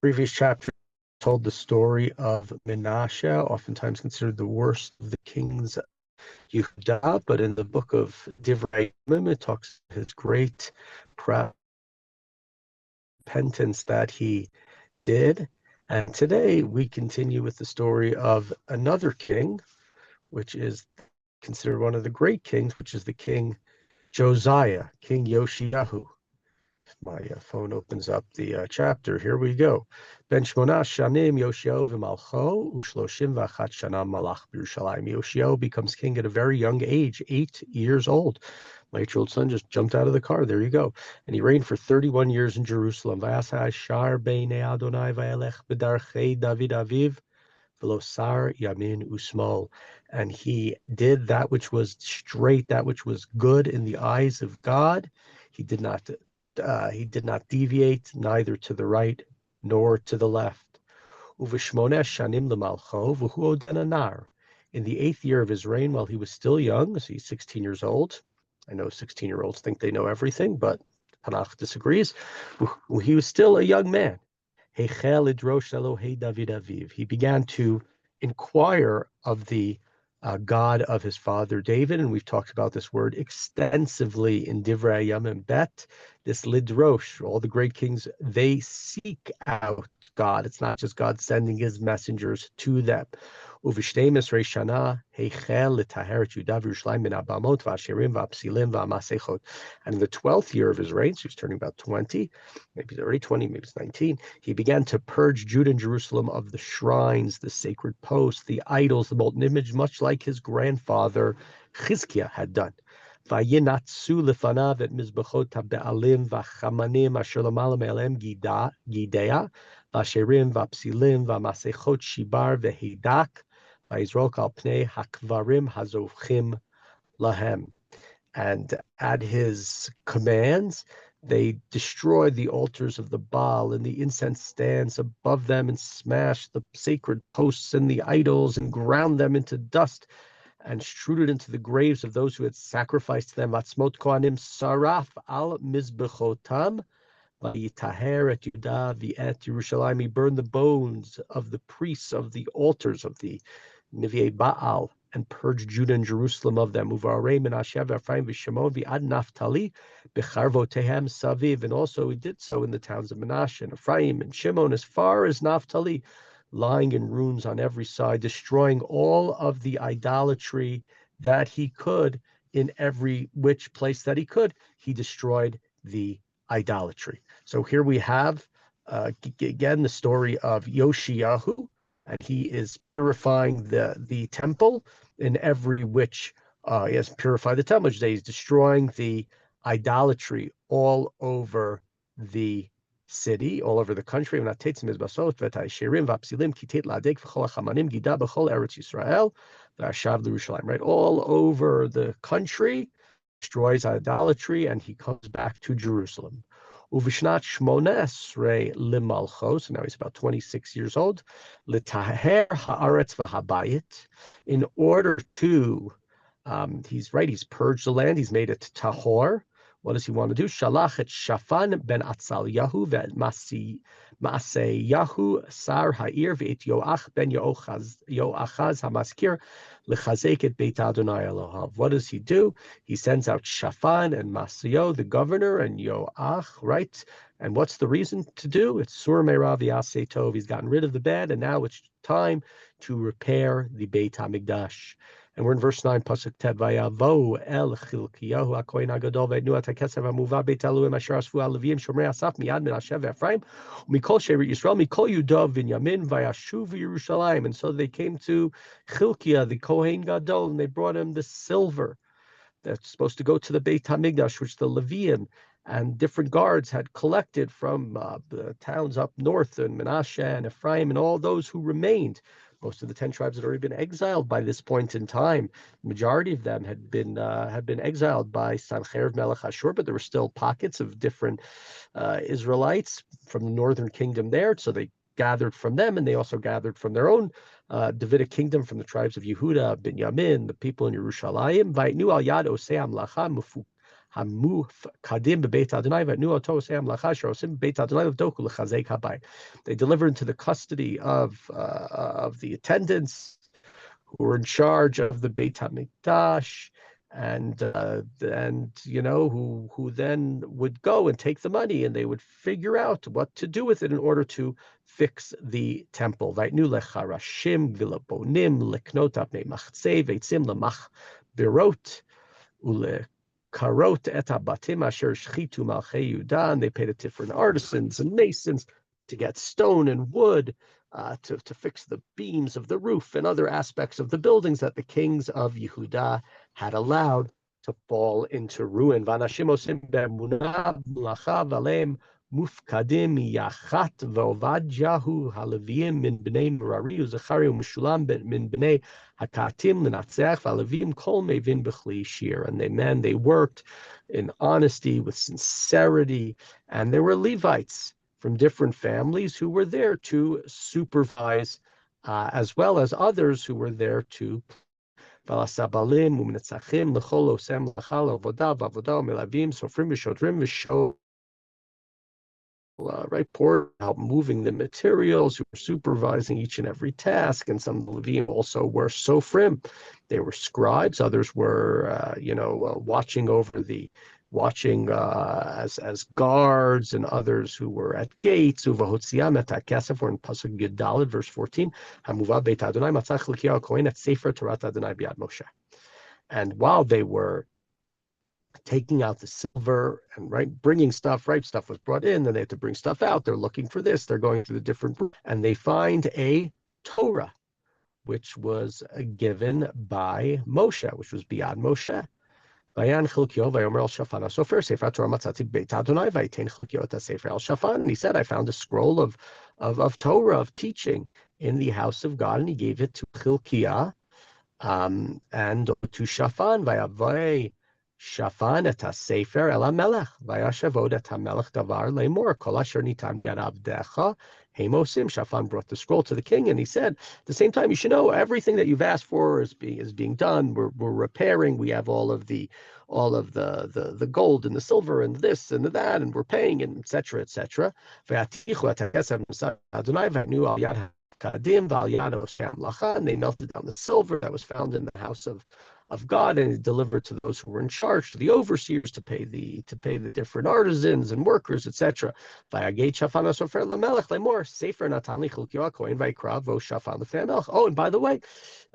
Previous chapter told the story of Menashe, oftentimes considered the worst of the kings of Yehuda, but in the book of Divrei, it talks his great repentance that he did. And today we continue with the story of another king, which is considered one of the great kings, which is the king Josiah, King Yoshiyahu. My phone opens up the chapter. Here we go. Ben Shmona Shanim Yoshio v'malcho u'shloshim v'achat shana malach b'Yerushalayim. Yoshio becomes king at a very young age, 8 years old. My 8-year-old son just jumped out of the car. There you go. And he reigned for 31 years in Jerusalem. V'asai shar beinei Adonai v'yelech b'darchei David aviv v'lo sar yamin usmol. And he did that which was straight, that which was good in the eyes of God. He did not deviate neither to the right nor to the left. Uvishmoneh shanim lemalcho v'hu oden anar. In the 8th year of his reign, while he was still young, so he's 16 years old. I know 16-year-olds think they know everything, but Tanakh disagrees. He was still a young man. Heichel idrosh Elohei David aviv. He began to inquire of the God of his father David, and we've talked about this word extensively in Divrei hayamim bet. This lidrosh, all the great kings, they seek out God. It's not just God sending his messengers to them. Uv'shteimes reishana heichel l'taher et Yudav Yerushalayim min abamot v'asherim v'apsilim v'amasechot. And in the 12th year of his reign, so he's turning about 20, maybe he's already 20, maybe he's 19, he began to purge Judah and Jerusalem of the shrines, the sacred posts, the idols, the molten image, much like his grandfather Chizkiah had done. Vayinatsu lefanav et mizbechot ha'be'alim v'chamanim asher l'mala me'alem gidea v'asherim v'apsilim v'amasechot shibar v'heidak v'yizrok al pnei hakvarim hazovchim lahem. And at his commands, they destroyed the altars of the Baal and the incense stands above them and smashed the sacred posts and the idols and ground them into dust and strewed it into the graves of those who had sacrificed them. Vatzmot kohanim saraf al mizbechotam vayitaher et Yudah v'et Yerushalayim. He burned the bones of the priests of the altars of the Nevi'ei Baal and purged Judah and Jerusalem of them. Uvarei Menashe v'Ephraim v'Shimon v'ad Naphtali b'charvotehem saviv. And also he did so in the towns of Menashe and Ephraim and Shimon as far as Naphtali, lying in ruins on every side, destroying all of the idolatry that he could in every which place that he could. He destroyed the idolatry. So here we have again the story of Yoshiyahu, and he is purifying the temple in every which he has purified the temple. He's destroying the idolatry all over the city, all over the country. Right, all over the country, destroys idolatry, and he comes back to Jerusalem. Uvishnat Shmonesrei Limalcho, so now he's about 26 years old, Litaher Haaretz v'Habayit, in order to, he's purged the land, he's made it tahor. What does he want to do? Shalach et Shafan ben Atzalyahu ve'et Maaseyahu sar ha'ir ve'et Yoach ben Yoachaz hamaskir lechazek et Beit Adonai Elohav. What does he do? He sends out Shafan and Maaseyahu, the governor, and Yoach, right? And what's the reason to do? It's Sur Meirav Yaseh Tov. He's gotten rid of the bad, and now it's time to repair the Beit HaMikdash. And we're in verse 9, Pasuk Tet, Vayavo el Chilkiyahu HaKohen HaGadol ve'etnu at HaKesev HaMuva Beit Elohim asher asfu HaLevim Shomrei Asaf miyad Menashe ve'Ephraim u'mikol Shevet Yisrael mikol Yudah v'Inyamin vayashuv Yerushalayim. And so they came to Chilkiah, the Kohen Gadol, and they brought him the silver that's supposed to go to the Beit HaMikdash, which the Leviim and different guards had collected from the towns up north in Menashe and Ephraim and all those who remained. Most of the 10 tribes had already been exiled by this point in time. The majority of them had been exiled by Sancherib Melech Ashur, but there were still pockets of different Israelites from the northern kingdom there. So they gathered from them, and they also gathered from their own Davidic kingdom, from the tribes of Yehuda, Binyamin, the people in Yerushalayim. Vayitnu al yad osei hamlacha המופקדים בבית Adonai ונתנו אותו עושי המלאכה אשר עושים בבית Adonai לבדוק ולחזק הבית. They delivered into the custody of the attendants who were in charge of the Beit HaMikdash, and who then would go and take the money, and they would figure out what to do with it in order to fix the temple. Vaytnu lecharashim v'lebonim leknot avnei machzei veitzim lemachbirot ulekarot et habatim asher shchitu malchei Yehuda, and they paid it to different artisans and masons to get stone and wood to fix the beams of the roof and other aspects of the buildings that the kings of Yehuda had allowed to fall into ruin. V'anashim osim be'emunah melacha v'aleim mufkadim yachat v'ovadyahu haleviim min b'nei Merari u'Zechariah u'Meshulam min b'nei hakatim l'natzeach v'aleviim kol mevin b'chli shir. And they worked in honesty, with sincerity, and there were Levites from different families who were there to supervise, as well as others who were there to Valasabalim, Umnetzachim, Lechol Osem Lachal, Avodah, Vavodah, Melavim, Sofrim, Vishodrim, Visho, right, poor help moving the materials, who were supervising each and every task, and some Levim also were Sofrim. They were scribes, others were, watching as guards, and others who were at gates. Uvahotziam et hakesef, or in Pasuk Yud verse 14, Hamuva Beit Adonai Matzach Hilkiyahu Kohen et Sefer Torah Adonai Biad Moshe. And while they were taking out the silver and bringing stuff, stuff was brought in, then they had to bring stuff out. They're looking for this. They're going through the different, and they find a Torah, which was given by Moshe, which was Biad Moshe. And he said, I found a scroll of Torah, of teaching, in the house of God, and he gave it to Hilkiah and to Shaphan. Vayavay Shaphan et ha-sefer el ha-melech, vayashavod et ha-melech davar lemor, kol asher nitan yad avdecha hemosim. Shaphan brought the scroll to the king, and he said, at the same time, you should know everything that you've asked for is being done. We're repairing. We have all of the gold and the silver and this and that, and we're paying, and etc. etc. And they melted down the silver that was found in the house of God, and delivered to those who were in charge, to the overseers, to pay the different artisans and workers, etc. Oh, and by the way,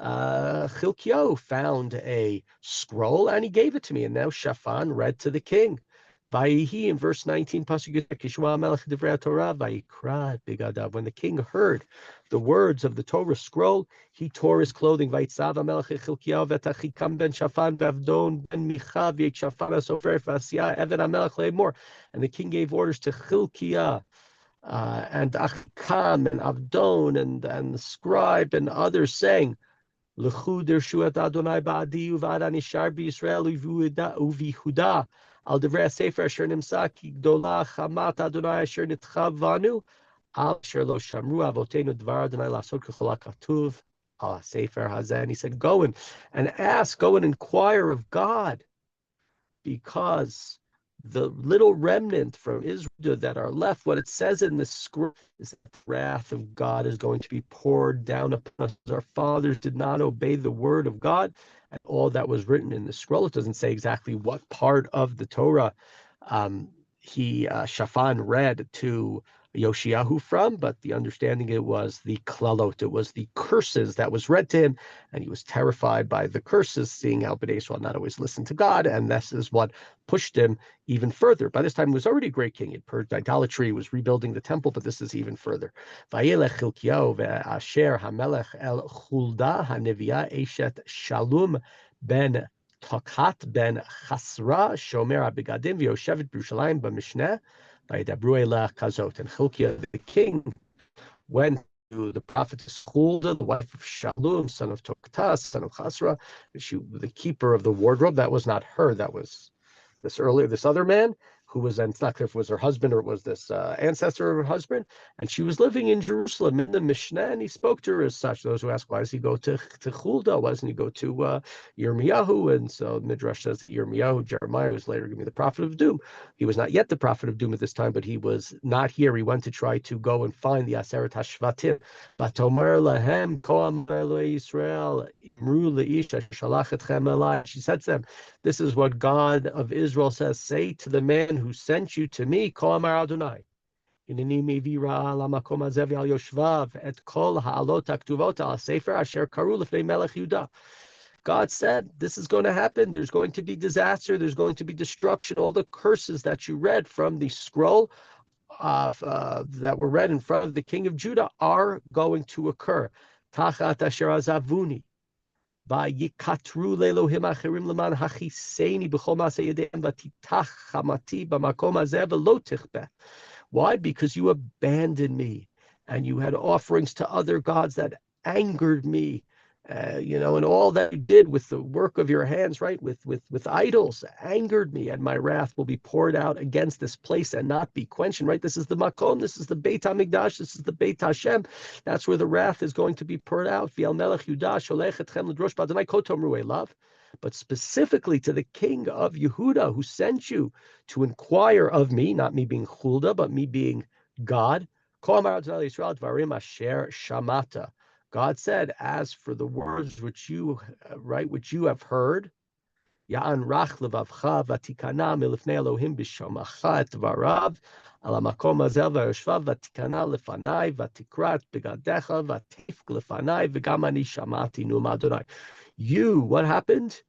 Hilkiyahu found a scroll, and he gave it to me, and now Shaphan read to the king. Vayihi, in verse 19, Divrei Torah, Vayikra bigadav. When the king heard the words of the Torah scroll, he tore his clothing. Vayitzav HaMelech Hilkiyahu v'Achikam ben Shaphan v'Avdon ben Micha v'Yek Shaphan HaSofer v'Asiyah Eved HaMelech le'emor. And the king gave orders to Hilkiah and Achikam and Avdon and the scribe and others, saying, L'chu dershuat Adonai ba'adi uvad anishar b'Yisrael uvihuda. Al Divrei Sefer asher nimsa ki gdola chamat Adonai asher nitchav vanu al asher lo shamru avotenu dvar Adonai lasot k'chol ha'katuv al Sefer hazeh. And he said, go and ask, go and inquire of God, because the little remnant from Israel that are left, what it says in the script is that the wrath of God is going to be poured down upon us. Our fathers did not obey the word of God and all that was written in the scroll. It doesn't say exactly what part of the Torah Shaphan read to Yoshiyahu from, but the understanding, it was the klalot, it was the curses that was read to him, and he was terrified by the curses, seeing how Bnei Yisrael not always listened to God, and this is what pushed him even further. By this time, he was already a great king. He had purged idolatry, he was rebuilding the temple, but this is even further. Vayelech Hilkiyahu ve'asher hamelech el Hulda haneviah eshet Shalom ben Tokhat ben Chasra shomer abigadim v'yoshevet b'Yerushalayim b'mishneh. And Hilkiah the king went to the prophetess Huldah, the wife of Shalom, son of Toktas, son of Chasra, the keeper of the wardrobe. That was not her, that was this other man who was, and it's not clear if it was her husband or it was this ancestor of her husband, and she was living in Jerusalem in the Mishnah, and he spoke to her as such. Those who ask, why does he go to Huldah? Why doesn't he go to Yirmiyahu? And so Midrash says Yirmiyahu, Jeremiah, was later going to be the prophet of doom. He was not yet the prophet of doom at this time, but he was not here. He went to try to go and find the Aseret HaShvatim. Batomer lahem ko amar lo Yisrael imru leish asher shalach etchem elai. She said to them, this is what God of Israel says, say to the man who sent you to me, Ko amar Adonai. Hineni mevi ra'a lamakom hazeh v'al yoshvav et kol ha'alot haktuvot al sefer asher karu lefnei melech Yehuda. God said, this is going to happen. There's going to be disaster. There's going to be destruction. All the curses that you read from the scroll that were read in front of the king of Judah are going to occur. Tachat asher azavuni. Vayikatru lelohim acherim leman hachiseni b'chol ma'aseh yedeim v'titach chamati b'makom hazeh v'lo tichbeh. Why? Because you abandoned me, and you had offerings to other gods that angered me, and all that you did with the work of your hands, right, with idols, angered me, and my wrath will be poured out against this place and not be quenched. Right, this is the Makom, this is the Beit HaMikdash, this is the Beit Hashem. That's where the wrath is going to be poured out. Elimelech Yudah sholech etchem l'drosh b'Adonai ko tomru elav. But specifically to the king of Yehuda who sent you to inquire of me, not me being Huldah, but me being God. Ko amar Adonai Yisrael dvarim asher shamata. God said, as for the words which you have heard, Ya'an rach levavcha vatikana milifnei Elohim b'shamacha et dvarav al hamakom hazel v'yoshvav vatikana lefanai vatikrat begadecha vatifk lefanai v'gam ani shamati num Adonai. What happened?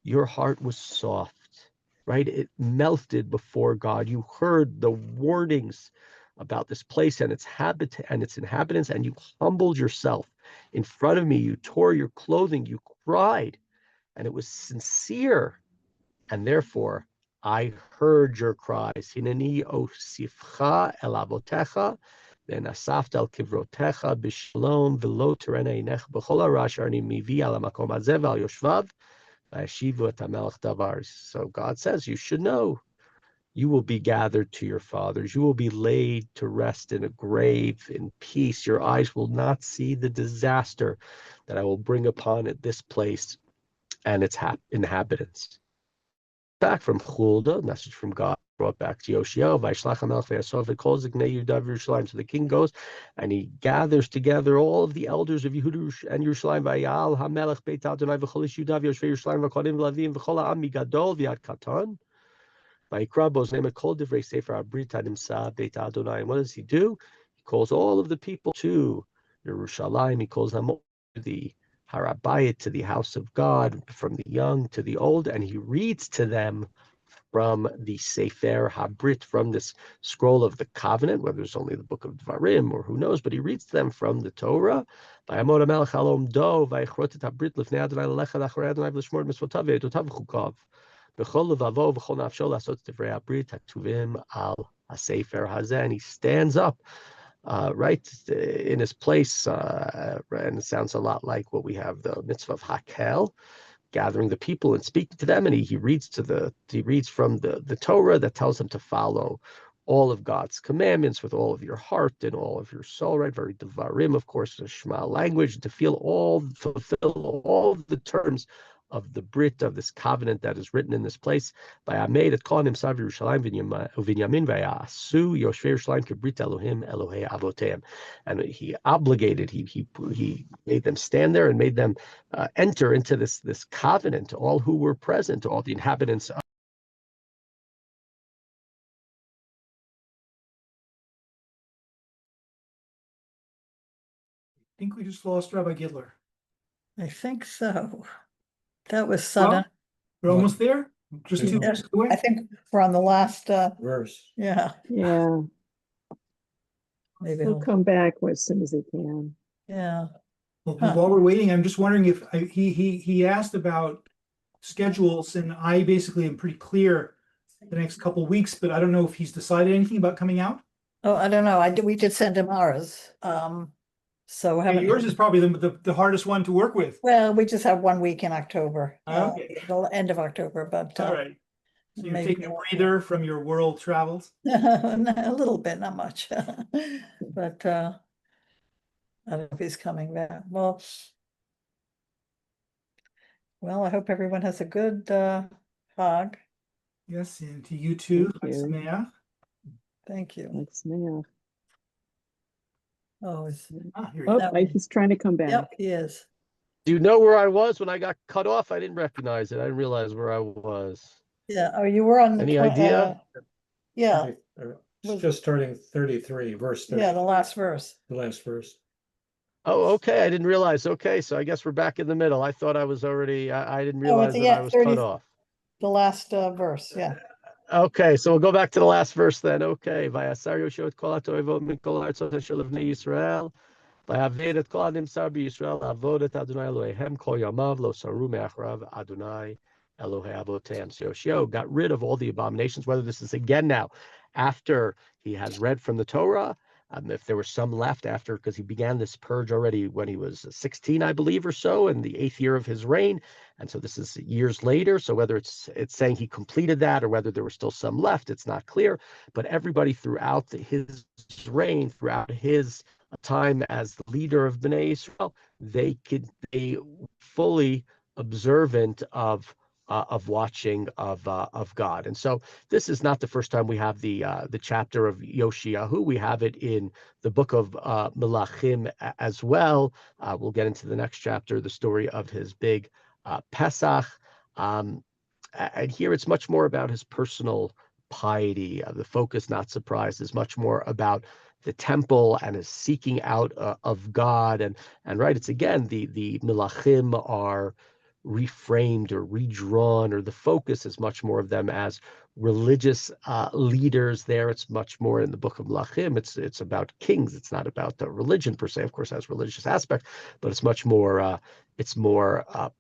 Your heart was soft, right? It melted before God. You heard the warnings about this place and its habitat and its inhabitants, and you humbled yourself in front of me. You tore your clothing, you cried, and it was sincere. And therefore, I heard your cries. Hineni osifcha el avotecha, v'nasafta el kivrotecha b'shalom v'lo terena inech b'chol hara asher ani mivi al hamakom hazeh v'al yoshvav v'yeshivu et hamelech davar. So God says, you should know. You will be gathered to your fathers. You will be laid to rest in a grave in peace. Your eyes will not see the disaster that I will bring upon this place and its inhabitants. Back from Huldah, message from God brought back to Yoshio. So the king goes and he gathers together all of the elders of Yehuda and Yerushalayim. Vayal hamelech beit Adonai v'chol Yehuda v'yoshvei Yerushalayim v'kodim v'lavim v'chol ha'am migadol v'yad katan. Vayikra bo znei kol divrei sefer habrit hanimsa beit Adonai. And what does he do? He calls all of the people to Yerushalayim. He calls them all to the Harabayit, to the house of God, from the young to the old, and he reads to them from the Sefer Habrit, from this scroll of the covenant, whether it's only the book of Dvarim or who knows, but he reads to them from the Torah. Vayamod hamelech halom do, vayichrot et habrit lifnei Adonai lelecha acharei Adonai v'lishmor et mitzvotav ve'edotav v'chukav. B'chol levavo v'chol nafsho lasot divrei habrit haktuvim al hasefer hazeh. And he stands up right in his place, and it sounds a lot like what we have, the mitzvah of Hakel, gathering the people and speaking to them, and he reads from the Torah that tells them to follow all of God's commandments with all of your heart and all of your soul, right? Very Devarim, of course, the Shema language, to fulfill all the terms of the Brit, of this covenant that is written in this place. By Amed et Kohanim Sav Yerushalayim V'Inyamin V'Yasu Yoshvei Yerushalayim Kibrit Elohim Elohei Avoteim. And he obligated, he made them stand there and made them enter into this covenant, all who were present, all the inhabitants of. I think we just lost Rabbi Gidler. I think so. That was sudden. We're almost there. Just two Yeah, weeks away. I think we're on the last verse. yeah. Yeah, Maybe he'll come back as soon as he can. yeah. Well, Huh. while we're waiting, I'm just wondering if he asked about schedules, and I basically am pretty clear the next couple of weeks, but I don't know if he's decided anything about coming out. Oh, I don't know. We did send him ours. So Yeah, haven't yours is probably the hardest one to work with. well, we just have 1 week in October. Okay. The end of October, but All right. So you're maybe taking a more. breather from your world travels? A little bit, not much. But I don't know if he's coming back. Well, I hope everyone has a good Chag. Yes, and to you too. Thank you. Sameach. Thank you. That's me. Oh, Here Oh, That one. he's trying to come back. yep, he is. Do you know where I was when I got cut off? I didn't recognize it. I didn't realize where I was. Yeah. Oh, you were on. Any idea? Yeah. It's just starting 33, verse 30, Yeah, the last verse. the last verse. Oh, okay. I didn't realize. Okay, so I guess we're back in the middle. I thought I was already. I didn't Oh, at realize the that I end, was 30 cut off. The last verse. Yeah. Okay, so we'll go back to the last verse then. Okay, Vayasar Yoshua et kol ha'toivot min kol ha'aretzot asher levnei Yisrael, vayaved et kol hanimsar b'Yisrael avod et Adonai Elohehem kol yamav lo saru me'acharav Adonai Elohei avoteim. So Yoshua got rid of all the abominations. Whether this is again now after he has read from the Torah, if there were some left after, because he began this purge already when he was 16, I believe, or so, in the 8th year of his reign. And so this is years later. So whether it's saying he completed that or whether there were still some left, it's not clear. But everybody throughout his reign, throughout his time as the leader of Bnei Israel, they fully observant of watching of God. And so this is not the first time we have the chapter of Yoshiyahu. We have it in the book of Melachim as well. We'll get into the next chapter, the story of his big Pesach. And here it's much more about his personal piety. The focus, not surprised, is much more about the temple and his seeking out of God. And right, it's again, the Melachim are reframed or redrawn, or the focus is much more of them as religious leaders. There it's much more in the book of Melachim. It's about kings. It's not about the religion per se. Of course, it has religious aspect, but it's much more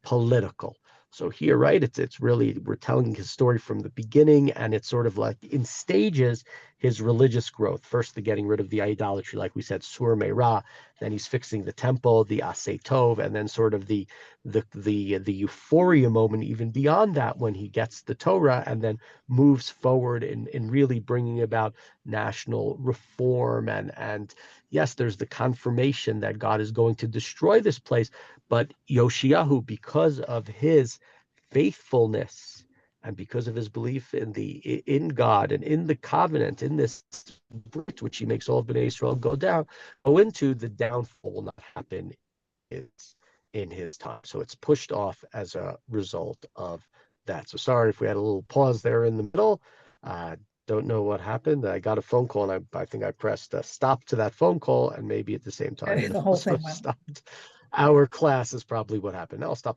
political. So here, right, it's really, we're telling his story from the beginning, and it's sort of like in stages his religious growth. First, the getting rid of the idolatry, like we said, Sur Meirah. Then he's fixing the temple, the Aseh Tov, and then sort of the euphoria moment even beyond that, when he gets the Torah and then moves forward in really bringing about national reform. And yes, there's the confirmation that God is going to destroy this place, but Yoshiyahu, because of his faithfulness and because of his belief in God and in the covenant, in this bridge which he makes all of Bnei Israel go into, the downfall will not happen in his time. So it's pushed off as a result of that. So sorry if we had a little pause there in the middle. Don't know what happened. I got a phone call, and I think I pressed stop to that phone call, and maybe at the same time The whole thing went. stopped our class is probably what happened. Now I'll stop the